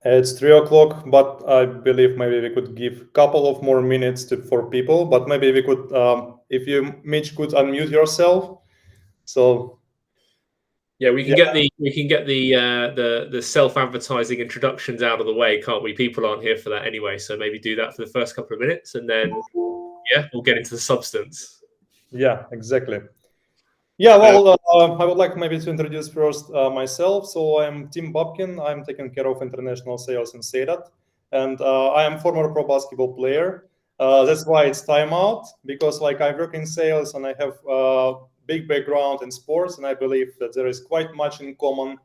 It's 3 o'clock, but I believe maybe we could give a couple of more minutes for people. But maybe we could, if you, Mitch, could unmute yourself. So yeah, we can get the self-advertising introductions out of the way, can't we? People aren't here for that anyway, so maybe do that for the first couple of minutes, and then we'll get into the substance. Yeah, exactly. Yeah, well, I would like maybe to introduce first myself. So I'm Tim Babkin. I'm taking care of international sales in Seidat, and I am former pro basketball player. That's why it's time out, because like I work in sales and I have big background in sports, and I believe that there is quite much in common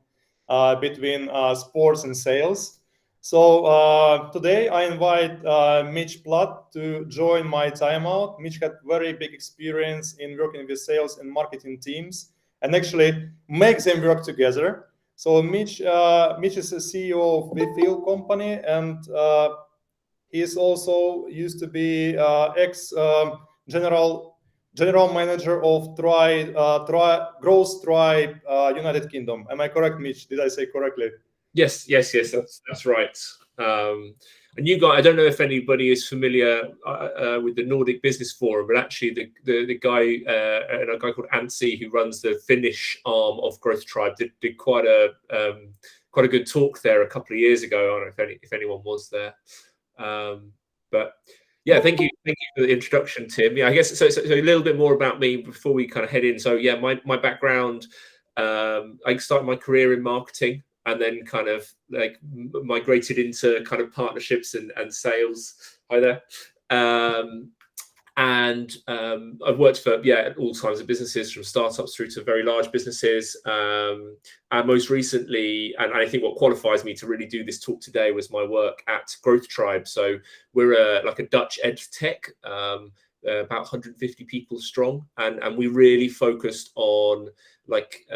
between sports and sales. So today I invite Mitch Platt to join my timeout. Mitch had very big experience in working with sales and marketing teams and actually make them work together. So Mitch is the CEO of Withfield company, and he is also used to be ex general manager of Growth Tribe United Kingdom. Am I correct, Mitch? Did I say correctly? Yes, that's right. And you guys, I don't know if anybody is familiar with the Nordic Business Forum, but actually the guy, a guy called Antti, who runs the Finnish arm of Growth Tribe, did quite a good talk there a couple of years ago. I don't know if anyone was there, but yeah, thank you for the introduction, Tim. Yeah, I guess so a little bit more about me before we kind of head in. So yeah, my background, I started my career in marketing, and then kind of like migrated into kind of partnerships and sales. Hi there. And I've worked for all kinds of businesses, from startups through to very large businesses. And most recently, and I think what qualifies me to really do this talk today, was my work at Growth Tribe. So we're like a Dutch ed tech, about 150 people strong, and we really focused on like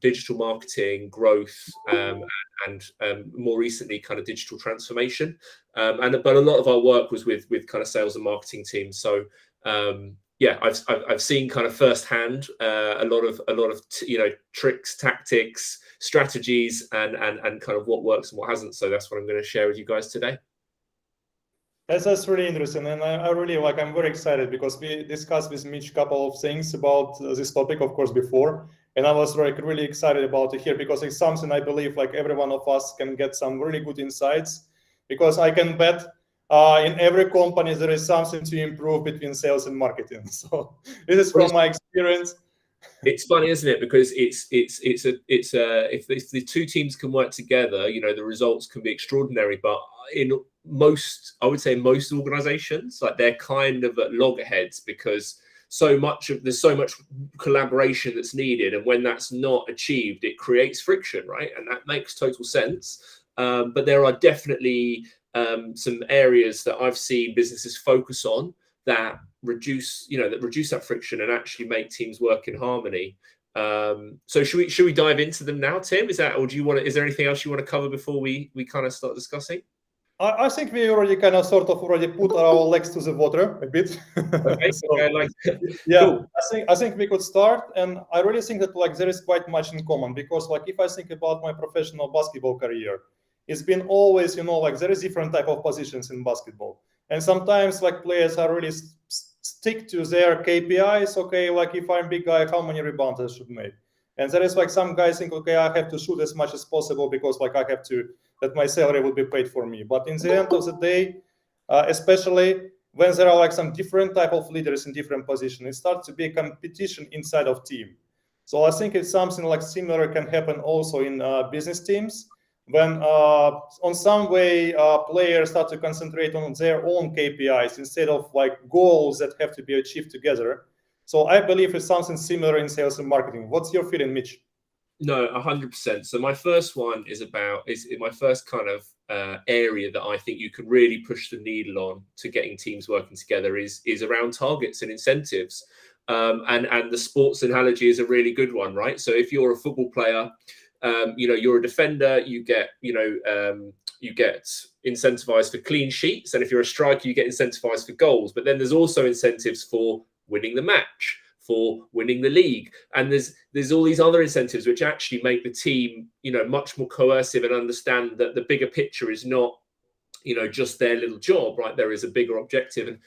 digital marketing, growth, and more recently kind of digital transformation. But a lot of our work was with kind of sales and marketing teams. So I've seen kind of firsthand a lot of tricks, tactics, strategies, and kind of what works and what hasn't. So that's what I'm going to share with you guys today. That's really interesting, and I really I'm very excited because we discussed with Mitch a couple of things about this topic, of course, before, and I was really excited about it here because it's something I believe like every one of us can get some really good insights, because I can bet in every company there is something to improve between sales and marketing. So this is from my experience. It's funny, isn't it? Because if the two teams can work together, the results can be extraordinary. But in most organizations, like, they're kind of at loggerheads because there's so much collaboration that's needed, and when that's not achieved, it creates friction, right? And that makes total sense. But there are definitely some areas that I've seen businesses focus on that reduce that friction and actually make teams work in harmony. So should we dive into them now, Tim? Is there anything else you want to cover before we kind of start discussing? I think we already kind of already put our legs to the water a bit. Okay. Cool. I think we could start, and I really think that there is quite much in common, because if I think about my professional basketball career, it's been always there is different type of positions in basketball, and sometimes players are really stick to their KPIs. Okay, if I'm big guy, how many rebounds I should make? And there is some guys think, okay, I have to shoot as much as possible because I have to, that my salary will be paid for me. But in the end of the day, especially when there are some different type of leaders in different positions, it starts to be a competition inside of team. So I think it's something similar can happen also in business teams, when on some way players start to concentrate on their own KPIs instead of goals that have to be achieved together. So I believe it's something similar in sales and marketing. What's your feeling, Mitch? No, 100%. So my first one is my first kind of area that I think you can really push the needle on to getting teams working together is around targets and incentives. And the sports analogy is a really good one, right? So if you're a football player, you're a defender, you get incentivized for clean sheets, and if you're a striker, you get incentivized for goals. But then there's also incentives for winning the match, for winning the league. And there's all these other incentives which actually make the team, much more coercive and understand that the bigger picture is not, just their little job, right? There is a bigger objective. And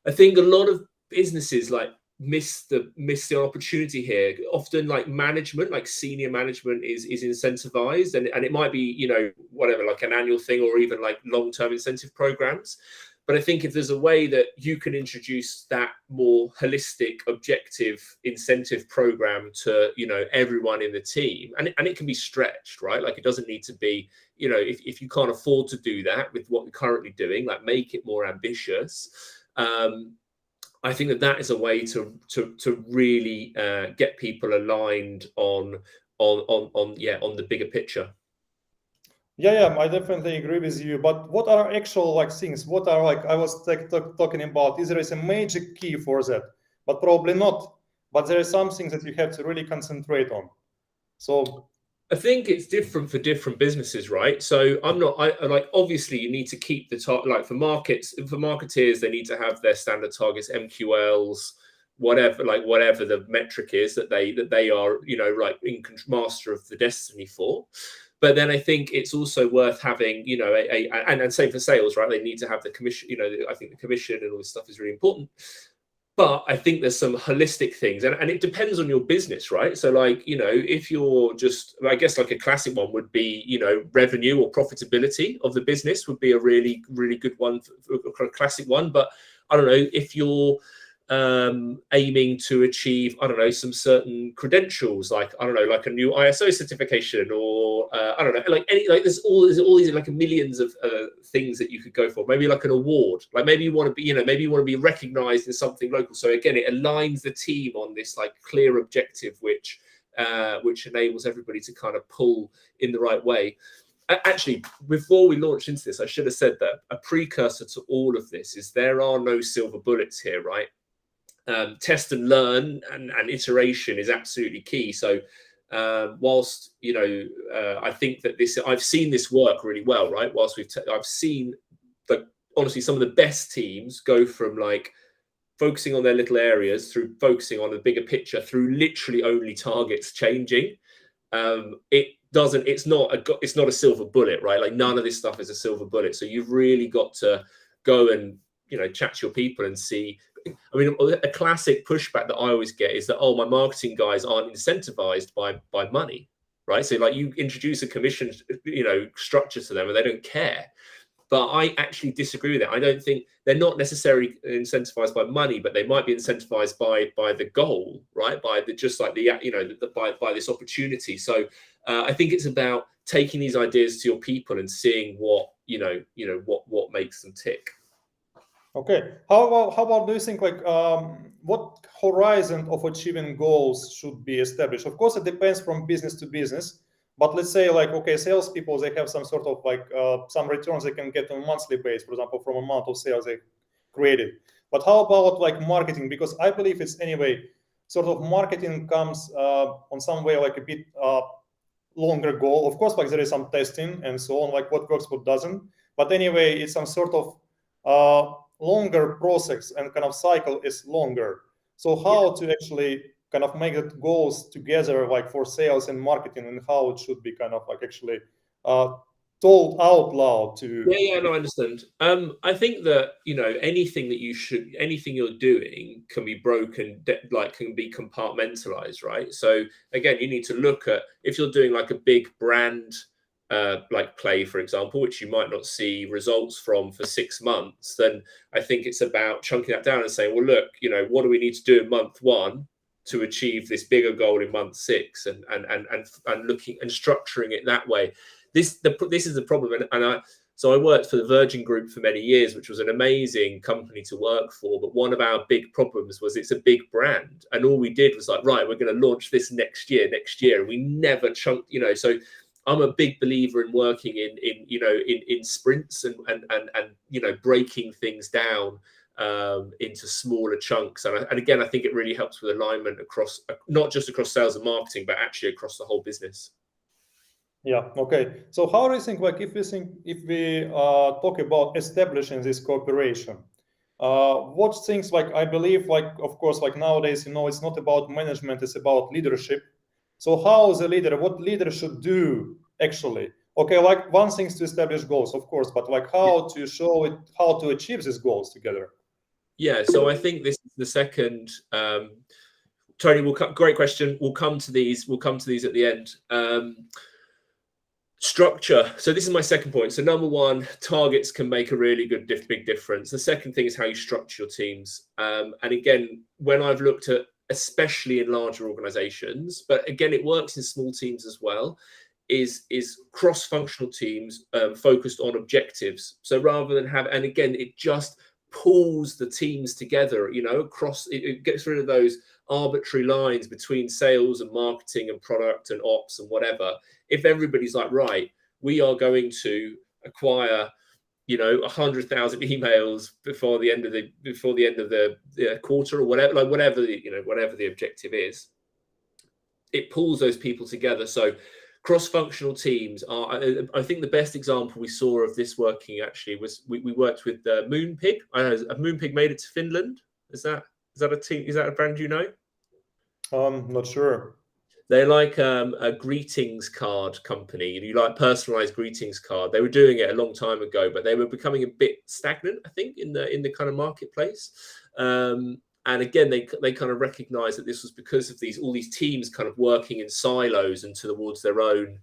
I think a lot of businesses miss the opportunity here. Often management, senior management is incentivized, and it might be, whatever, an annual thing or even long-term incentive programs. But I think if there's a way that you can introduce that more holistic, objective incentive program to, everyone in the team, and it can be stretched, right? It doesn't need to be, if you can't afford to do that with what you're currently doing, make it more ambitious. I think that is a way to really get people aligned on the bigger picture. Yeah, I definitely agree with you. But what are actual things? What are I was talking about? Is there a magic key for that? But probably not. But there are some things that you have to really concentrate on. So I think it's different for different businesses, right? So obviously you need to keep the for marketeers, they need to have their standard targets, MQLs, whatever the metric is that they are, master of the destiny for. But then I think it's also worth having, and same for sales, right? They need to have the commission, I think the commission and all this stuff is really important. But I think there's some holistic things, and it depends on your business, right? So if you're just, I guess a classic one would be, revenue or profitability of the business would be a really, really good one, a classic one. But I don't know, if you're aiming to achieve, I don't know, some certain credentials, I don't know, a new ISO certification, or I don't know, there's all these millions of things that you could go for. Maybe an award, maybe you want to be, maybe you want to be recognized in something local. So again, it aligns the team on this clear objective, which enables everybody to kind of pull in the right way. Actually, before we launched into this, I should have said that a precursor to all of this is there are no silver bullets here, right? Test and learn and iteration is absolutely key. So whilst I think that I've seen this work really well, right? Whilst I've seen honestly some of the best teams go from focusing on their little areas through focusing on the bigger picture through literally only targets changing. It's not a silver bullet, right? None of this stuff is a silver bullet. So you've really got to go and chat to your people and see. I mean, a classic pushback that I always get is that, my marketing guys aren't incentivized by money, right? So you introduce a commission, structure to them and they don't care. But I actually disagree with it. I don't think they're not necessarily incentivized by money, but they might be incentivized by the goal, right? By by this opportunity. So I think it's about taking these ideas to your people and seeing what makes them tick. Okay. How about do you think what horizon of achieving goals should be established? Of course, it depends from business to business. But let's say salespeople, they have some sort of some returns they can get on a monthly basis, for example, from amount of sales they created. But how about marketing? Because I believe it's anyway sort of marketing comes on some way a bit longer goal. Of course, there is some testing and so on, what works, what doesn't. But anyway, it's some sort of longer process and kind of cycle is longer. So how to actually kind of make the goals together, for sales and marketing, and how it should be kind of actually told out loud to. No, I understand. I think that anything you're doing can be broken, can be compartmentalized, right? So again, you need to look at, if you're doing a big brand play, for example, which you might not see results from for 6 months, then I think it's about chunking that down and saying, well, look, what do we need to do in month 1 to achieve this bigger goal in month 6, and looking and structuring it that way. This is the problem, so I worked for the Virgin Group for many years, which was an amazing company to work for. But one of our big problems was it's a big brand, and all we did was right, we're going to launch this next year, and we never chunked, So I'm a big believer in working in sprints and breaking things down into smaller chunks. And again, I think it really helps with alignment across, not just across sales and marketing, but actually across the whole business. Yeah. Okay. So how do you think, if we talk about establishing this cooperation, what things like I believe like of course like nowadays it's not about management, it's about leadership. So how the leader, what leader should do actually? Okay, like one thing is to establish goals, of course, but like how to show it, how to achieve these goals together. Yeah, so I think this is the second. Tony, great question. We'll come to these. We'll come to these at the end. Structure. So this is my second point. So number one, targets can make a really good, big difference. The second thing is how you structure your teams. And again, when I've looked at, especially in larger organizations, but again, it works in small teams as well, is cross-functional teams focused on objectives. So rather than have, and again, it just pulls the teams together, across, it gets rid of those arbitrary lines between sales and marketing and product and ops and whatever. If everybody's like, right, we are going to acquire 100,000 emails before the end of the quarter or whatever, like whatever the objective is, it pulls those people together. So cross-functional teams are, I think the best example we saw of this working actually was we worked with Moonpig. Moonpig made it to Finland. Is that a team? Is that a brand you know? Not sure. They're like a greetings card company. You like personalized greetings card. They were doing it a long time ago, but they were becoming a bit stagnant, I think, in the kind of marketplace. And again, they kind of recognized that this was because of all these teams kind of working in silos and towards their own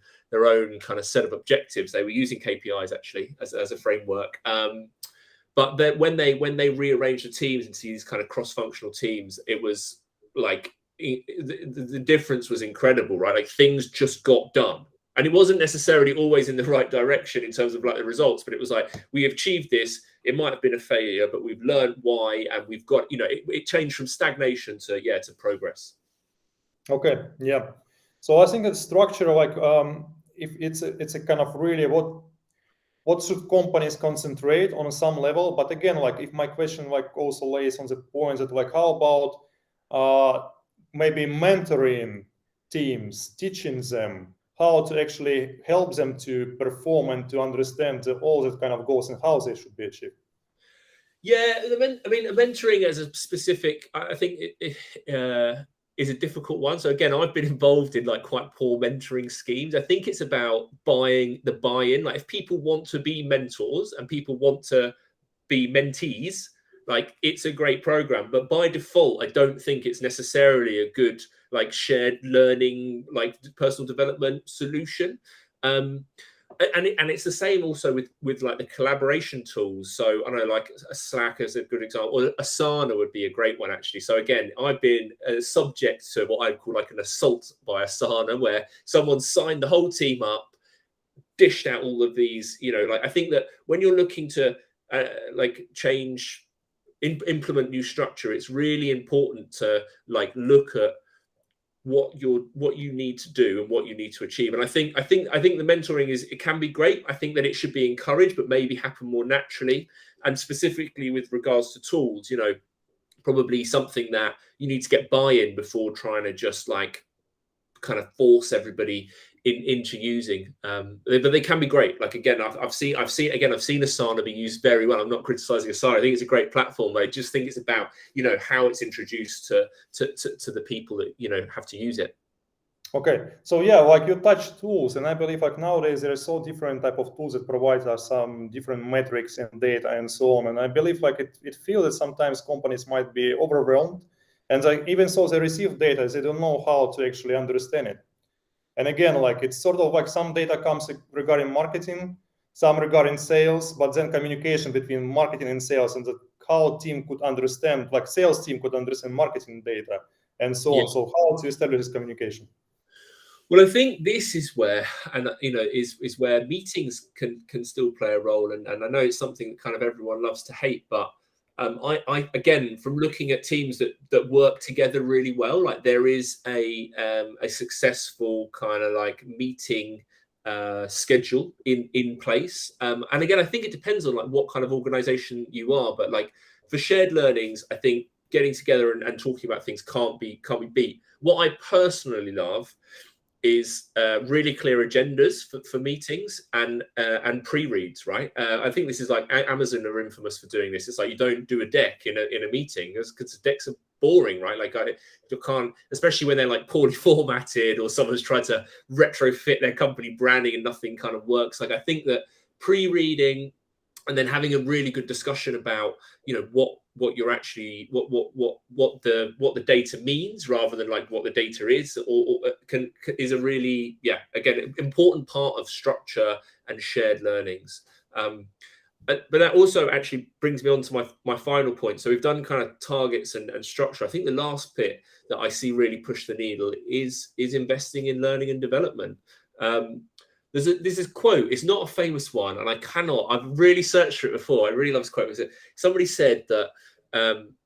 kind of set of objectives. They were using KPIs actually as a framework. But then when they rearranged the teams into these kind of cross-functional teams, it was like the difference was incredible, right? Like things just got done, and it wasn't necessarily always in the right direction in terms of like the results, but it was like, we achieved this. It might have been a failure, but we've learned why, and we've got, it changed from stagnation to progress. Okay, yeah. So I think that structure, like if it's a kind of really what should companies concentrate on some level. But again, like if my question like also lays on the point that like how about maybe mentoring teams, teaching them how to actually help them to perform and to understand all that kind of goals and how they should be achieved. Yeah, I mean, mentoring as a specific, I think is a difficult one. So again, I've been involved in like quite poor mentoring schemes. I think it's about buying the buy-in. Like if people want to be mentors and people want to be mentees, like it's a great program, but by default, I don't think it's necessarily a good like shared learning, like personal development solution. And it's the same also with like the collaboration tools. So I know like a Slack is a good example, or Asana would be a great one actually. So again, I've been subject to what I'd call like an assault by Asana, where someone signed the whole team up, dished out all of these, like I think that when you're looking to like implement new structure, it's really important to like look at what you need to do and what you need to achieve. And I think the mentoring it can be great. I think that it should be encouraged, but maybe happen more naturally. And specifically with regards to tools, probably something that you need to get buy-in before trying to just like kind of force everybody into using. But they can be great. Like again, I've seen Asana be used very well. I'm not criticizing Asana. I think it's a great platform. I just think it's about how it's introduced to the people that have to use it. Okay, so yeah, like you touched tools, and I believe like nowadays there are so different type of tools that provide us some different metrics and data and so on. And I believe like it feels that sometimes companies might be overwhelmed, and like even so they receive data, they don't know how to actually understand it. And again, like it's sort of like some data comes regarding marketing, some regarding sales, but then communication between marketing and sales, and how team could understand, like sales team could understand marketing data and so on. So how to establish this communication? Well, I think this is where, and is where meetings can still play a role. And I know it's something that kind of everyone loves to hate, but I again, from looking at teams that work together really well, like there is a successful kind of like meeting schedule in place. And again, I think it depends on like what kind of organization you are, but like for shared learnings, I think getting together and talking about things can't be beat. What I personally love is really clear agendas for meetings and pre-reads, right? I think this is like Amazon are infamous for doing this. It's like you don't do a deck in a meeting because decks are boring, right? Like you can't, especially when they're like poorly formatted or someone's tried to retrofit their company branding and nothing kind of works. Like I think that pre-reading and then having a really good discussion about, you know, what you're actually what the data means rather than like what the data is, or is a really, yeah, again, important part of structure and shared learnings. But that also actually brings me on to my final point. So we've done kind of targets and structure. I think the last bit that I see really push the needle is investing in learning and development. There's this quote. It's not a famous one, and I've really searched for it before. I really love this quote. Somebody said that,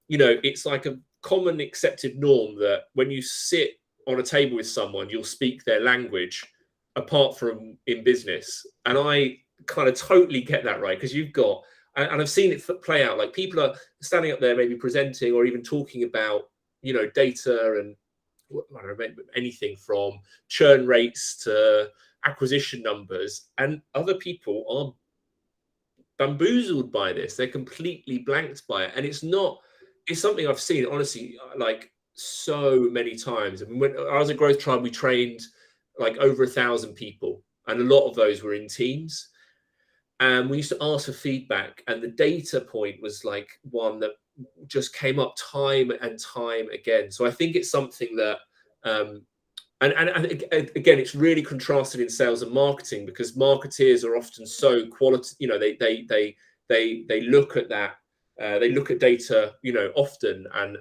you know, it's like a common accepted norm that when you sit on a table with someone, you'll speak their language, apart from in business. And I kind of totally get that, right? Because you've got, and I've seen it play out. Like people are standing up there, maybe presenting or even talking about, you know, data and I don't know, anything from churn rates to acquisition numbers, and other people are bamboozled by this. They're completely blanked by it, and it's something I've seen, honestly, like so many times. I mean, when I was at Growth Tribe, we trained like over 1,000 people, and a lot of those were in teams. And we used to ask for feedback, and the data point was like one that just came up time and time again. So I think it's something that, and again, it's really contrasted in sales and marketing, because marketeers are often so quality. You know, they look at that. They look at data, you know, often, and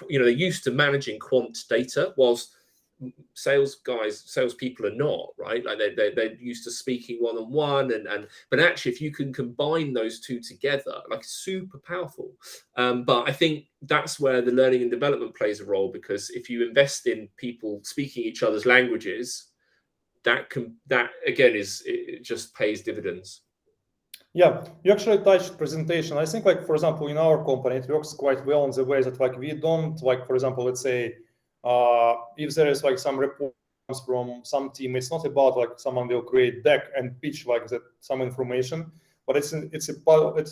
you know, they're used to managing quant data, whilst salespeople are not, right? Like they're used to speaking one-on-one, but actually, if you can combine those two together, like super powerful. But I think that's where the learning and development plays a role, because if you invest in people speaking each other's languages, that again it just pays dividends. Yeah, you actually touched presentation. I think, like, for example, in our company, it works quite well in the way that, like, we don't, like, for example, let's say, if there is like some report from some team, it's not about like someone will create deck and pitch like that some information, but it's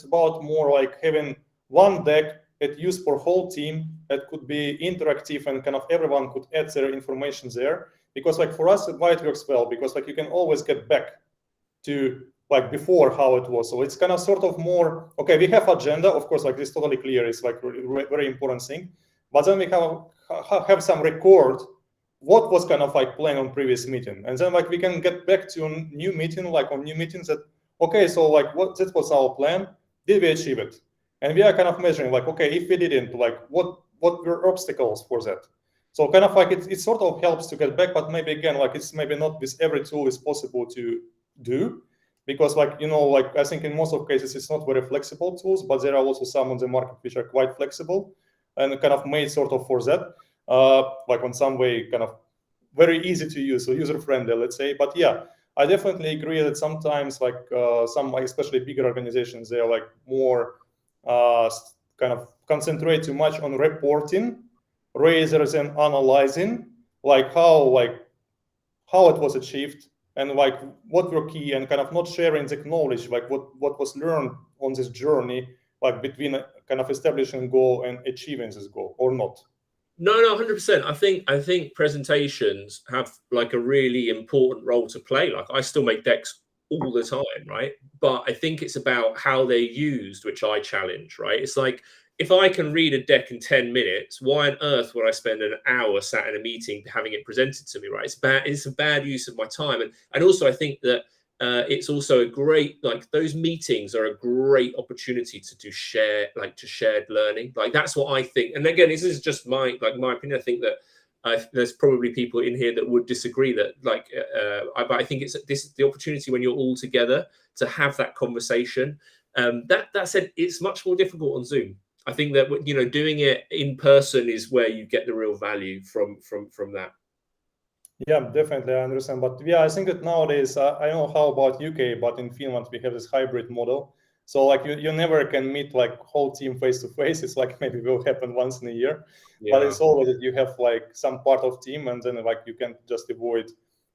about more like having one deck that used for whole team, that could be interactive and kind of everyone could add their information there. Because like for us, why it works well, because like you can always get back to like before how it was. So it's kind of sort of more, okay, we have agenda, of course, like this totally clear, is like very important thing. But then we have some record what was kind of like planned on previous meeting, and then like we can get back to a new meeting, like on new meetings, that okay, so like that was our plan, did we achieve it? And we are kind of measuring like, okay, if we didn't, like what were obstacles for that? So kind of like it sort of helps to get back, but maybe again, like it's maybe not with every tool is possible to do, because like, you know, like I think in most of cases it's not very flexible tools, but there are also some on the market which are quite flexible and kind of made sort of for that, like on some way kind of very easy to use, so user friendly, let's say. But yeah, I definitely agree that sometimes like some, like especially bigger organizations, they're like more kind of concentrate too much on reporting rather than analyzing like how it was achieved and like what were key, and kind of not sharing the knowledge, like what was learned on this journey, like between kind of establishing a goal and achieving this goal, or not. No, 100%. I think presentations have like a really important role to play. Like I still make decks all the time, right? But I think it's about how they're used, which I challenge, right? It's like, if I can read a deck in 10 minutes, why on earth would I spend an hour sat in a meeting having it presented to me, right? It's a bad use of my time. And also I think that it's also a great, like those meetings are a great opportunity to do shared learning. Like that's what I think. And again, this is just my opinion. I think that there's probably people in here that would disagree that but I think it's the opportunity when you're all together to have that conversation. That said, it's much more difficult on Zoom. I think that, you know, doing it in person is where you get the real value from that. Yeah, definitely, I understand. But yeah, I think that nowadays, I don't know how about UK, but in Finland we have this hybrid model So like you never can meet like whole team face to face. It's like maybe will happen once in a year, but it's always that you have like some part of team, and then like you can just avoid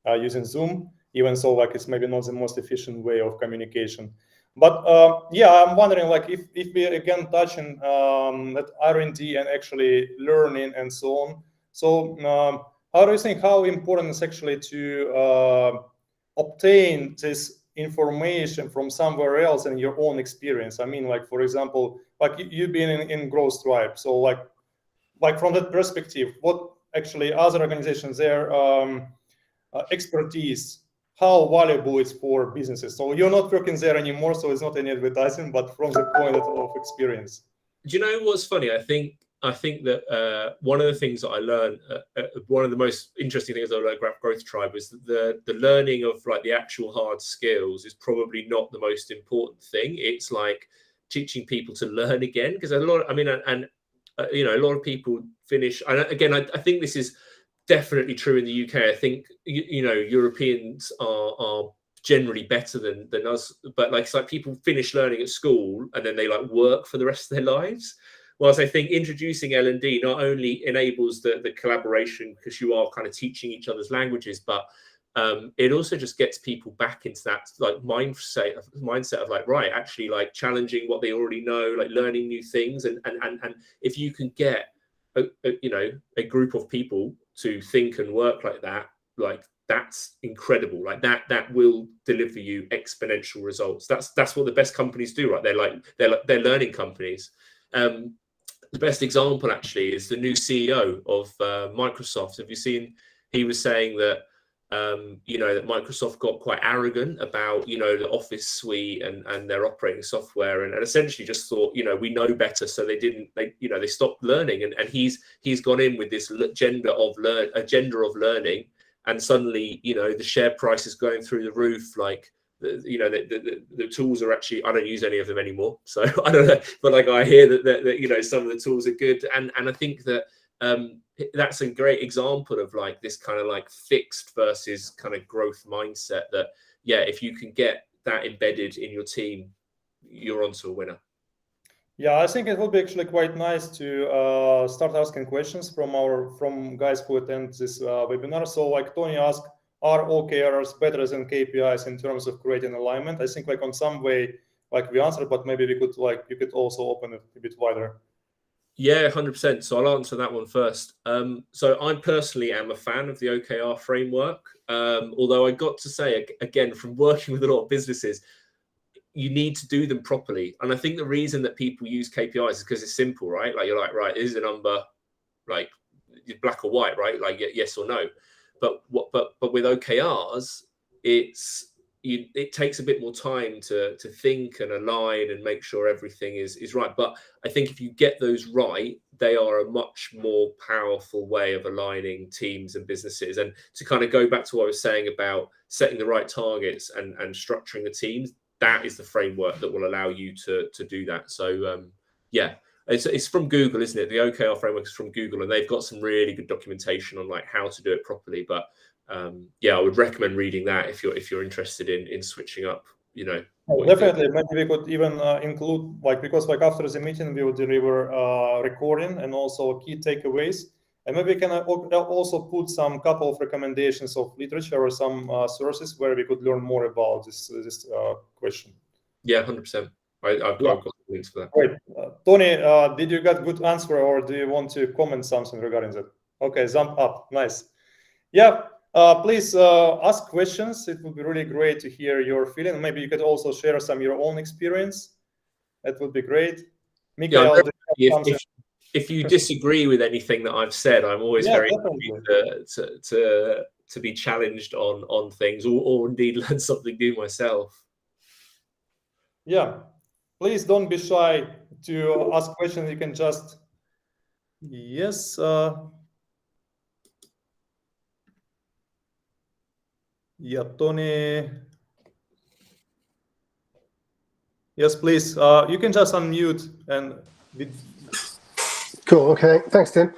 using Zoom, even so like it's maybe not the most efficient way of communication. But yeah, I'm wondering like if we again touching at R&D and actually learning and so on. So how do you think how important is actually to obtain this information from somewhere else and your own experience? I mean, like for example, like you've been in Growth Tribe, so like from that perspective, what actually other organizations their expertise, how valuable it's for businesses? So you're not working there anymore, so it's not any advertising, but from the point of experience. Do you know what's funny? I think that one of the things that I learned, one of the most interesting things I learned at Growth Tribe was that the learning of like the actual hard skills is probably not the most important thing. It's like teaching people to learn again, because a lot, I mean, and you know, a lot of people finish. And again, I think this is definitely true in the UK. I think you know, Europeans are generally better than us, but like it's like people finish learning at school and then they like work for the rest of their lives. Whilst I think introducing L&D not only enables the collaboration because you are kind of teaching each other's languages, but it also just gets people back into that like mindset of like, right, actually like challenging what they already know, like learning new things. And if you can get you know, a group of people to think and work like that, like that's incredible. Like that will deliver you exponential results. That's what the best companies do, right? They're learning companies. The best example actually is the new CEO of Microsoft. Have you seen? He was saying that you know, that Microsoft got quite arrogant about, you know, the Office suite and their operating software, and essentially just thought, you know, we know better, so they stopped learning, and he's gone in with this agenda of learning, and suddenly, you know, the share price is going through the roof. Like you know, the tools are actually, I don't use any of them anymore, so I don't know, but like I hear that you know, some of the tools are good, and I think that that's a great example of like this kind of like fixed versus kind of growth mindset, that yeah, if you can get that embedded in your team, you're onto a winner. Yeah, I think it would be actually quite nice to start asking questions from guys who attend this webinar. So like Tony asked, are OKRs better than KPIs in terms of creating alignment? I think like on some way like we answered, but maybe we could like you could also open it a bit wider. Yeah, 100%. So I'll answer that one first. So I personally am a fan of the OKR framework. Although I got to say, again, from working with a lot of businesses, you need to do them properly. And I think the reason that people use KPIs is because it's simple, right? Like you're like, right, here's a number, like black or white, right? Like yes or no. But with OKRs, it takes a bit more time to think and align and make sure everything is right. But I think if you get those right, they are a much more powerful way of aligning teams and businesses. And to kind of go back to what I was saying about setting the right targets and structuring the teams, that is the framework that will allow you to do that. So yeah, it's from Google, isn't it? The OKR framework is from Google, and they've got some really good documentation on like how to do it properly. But yeah, I would recommend reading that if you're interested in switching up, you know. Definitely, maybe we could even include like, because like after the meeting we will deliver recording and also key takeaways, and maybe we can also put some couple of recommendations of literature or some sources where we could learn more about this question. Yeah, 100%. I've got links for that. Great. Tony, did you get good answer, or do you want to comment something regarding that? Okay, jump up. Nice. Yeah. Please ask questions. It would be really great to hear your feeling. Maybe you could also share some of your own experience. That would be great. Mikhail, yeah, if you disagree with anything that I've said, I'm always very happy to be challenged on things, or indeed learn something new myself. Yeah, please don't be shy to ask questions. You can just yes. Yeah, Tony. Yes, please. You can just unmute and. Cool. Okay. Thanks, Tim.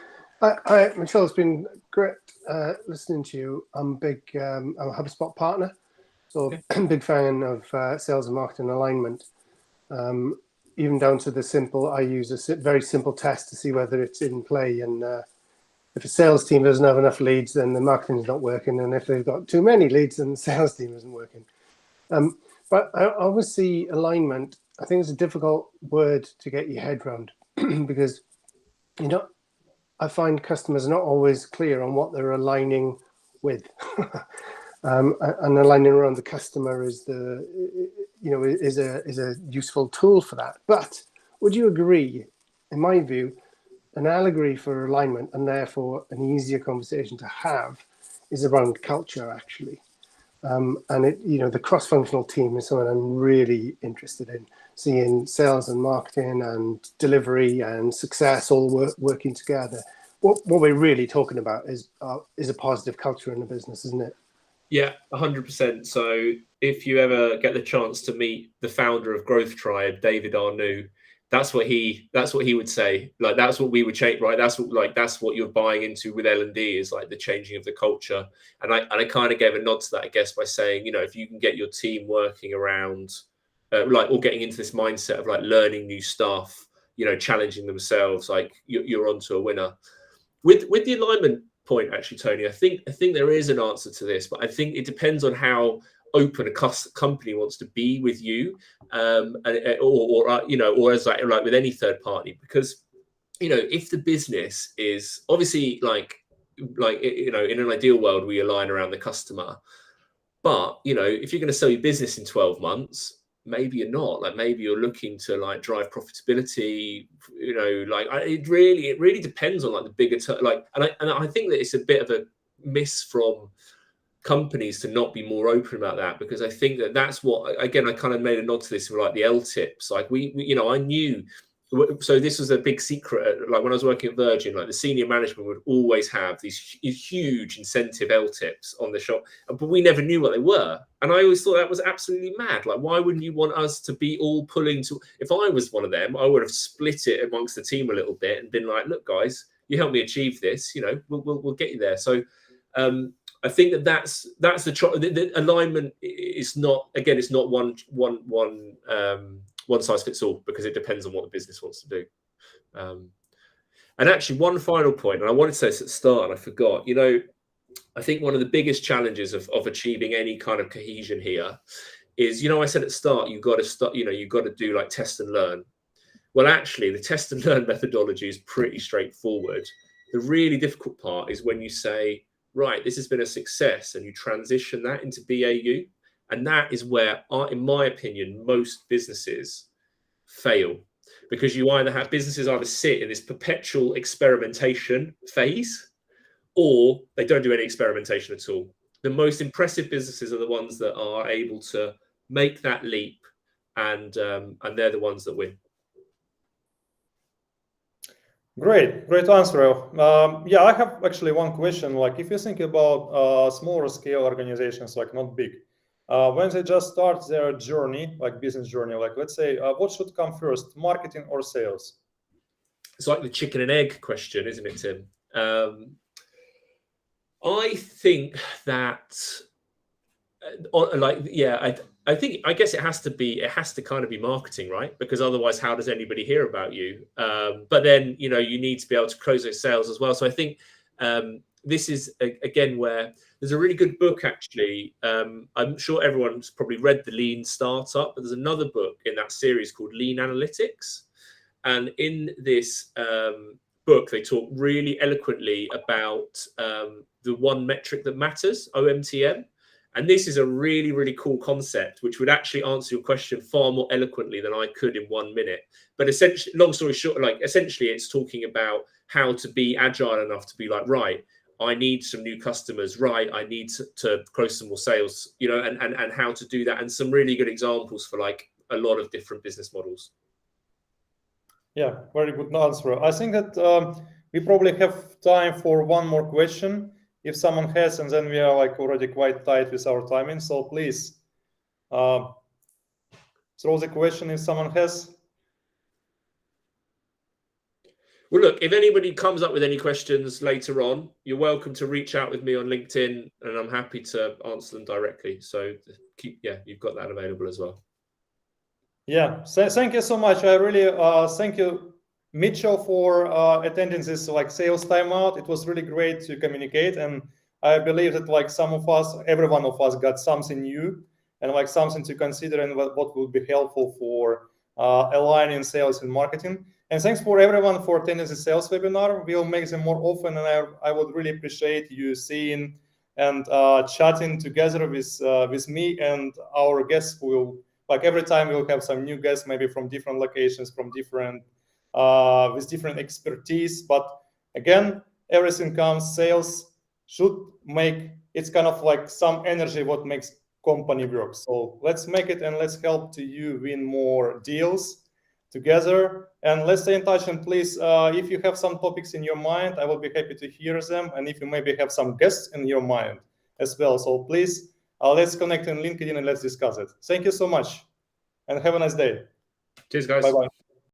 Michelle, it's been great listening to you. I'm a HubSpot partner, so big fan of sales and marketing alignment. even down to the simple, I use a very simple test to see whether it's in play. And if a sales team doesn't have enough leads, then the marketing is not working. And if they've got too many leads, then the sales team isn't working. But I always see alignment. I think it's a difficult word to get your head around because, I find customers are not always clear on what they're aligning with. And aligning around the customer is is a useful tool for that. But would you agree, in my view, an allegory for alignment and therefore an easier conversation to have is around culture, actually. And the cross-functional team is something I'm really interested in, seeing sales and marketing and delivery and success all working together. What we're really talking about is a positive culture in the business, isn't it? Yeah, 100%. So if you ever get the chance to meet the founder of Growth Tribe, David Arnoux, that's what he would say. Like, that's what we would change, right? That's what you're buying into with L&D is like the changing of the culture. And I kind of gave a nod to that, I guess, by saying, if you can get your team working around, or getting into this mindset of like learning new stuff, challenging themselves, like you're onto a winner. With the alignment point, actually, Tony, I think there is an answer to this, but I think it depends on how open a company wants to be with you, or as like with any third party, because if the business is obviously like in an ideal world we align around the customer, but if you're going to sell your business in 12 months, maybe you're not. Like, maybe you're looking to like drive profitability. It really depends on like the bigger and I think that it's a bit of a miss from companies to not be more open about that, because I think that's what, again, I kind of made a nod to this with like the L tips. Like I knew. So this was a big secret. Like when I was working at Virgin, like the senior management would always have these huge incentive L tips on the shop, but we never knew what they were. And I always thought that was absolutely mad. Like, why wouldn't you want us to be all pulling to? If I was one of them, I would have split it amongst the team a little bit and been like, look, guys, you help me achieve this. We'll get you there. So I think that's the alignment is not, again, it's not one size fits all, because it depends on what the business wants to do. And actually, one final point, and I wanted to say this at the start and I forgot, I think one of the biggest challenges of achieving any kind of cohesion here is, I said at the start, you've got to do like test and learn. Well, actually, the test and learn methodology is pretty straightforward. The really difficult part is when you say, right, this has been a success, and you transition that into BAU. And that is where, in my opinion, most businesses fail, because you either have businesses sit in this perpetual experimentation phase, or they don't do any experimentation at all. The most impressive businesses are the ones that are able to make that leap, and they're the ones that win. Great answer. Yeah, I have actually one question. Like, if you think about smaller scale organizations, like not big, when they just start their journey, like business journey, like let's say, what should come first, marketing or sales? It's like the chicken and egg question, isn't it, Tim? I think that, I guess it has to kind of be marketing, right? Because otherwise, how does anybody hear about you? But then, you need to be able to close those sales as well. So I think this is, again, where there's a really good book, actually. I'm sure everyone's probably read The Lean Startup, but there's another book in that series called Lean Analytics. And in this book, they talk really eloquently about the one metric that matters, OMTM. And this is a really, really cool concept, which would actually answer your question far more eloquently than I could in 1 minute. But essentially, long story short, essentially it's talking about how to be agile enough to be like, right, I need some new customers, right? I need to close some more sales, and how to do that. And some really good examples for like a lot of different business models. Yeah, very good answer. I think that we probably have time for one more question, if someone has, and then we are like already quite tight with our timing. So please throw the question if someone has. Well, look, if anybody comes up with any questions later on, you're welcome to reach out with me on LinkedIn, and I'm happy to answer them directly. So you've got that available as well. Yeah, so thank you so much. I really thank you, Mitchell, for attending this like sales timeout. It was really great to communicate, and I believe that like some of us, every one of us, got something new and like something to consider, and what would be helpful for aligning sales and marketing. And thanks for everyone for attending the sales webinar. We'll make them more often, and I would really appreciate you seeing and chatting together with me and our guests who will. Like every time we'll have some new guests, maybe from different locations, from different with different expertise. But again, everything comes. Sales should make it's kind of like some energy what makes company work. So let's make it, and let's help to you win more deals together. And let's stay in touch. And please, if you have some topics in your mind, I will be happy to hear them. And if you maybe have some guests in your mind as well, so please. Let's connect on LinkedIn and let's discuss it. Thank you so much, and have a nice day. Cheers, guys. Bye-bye.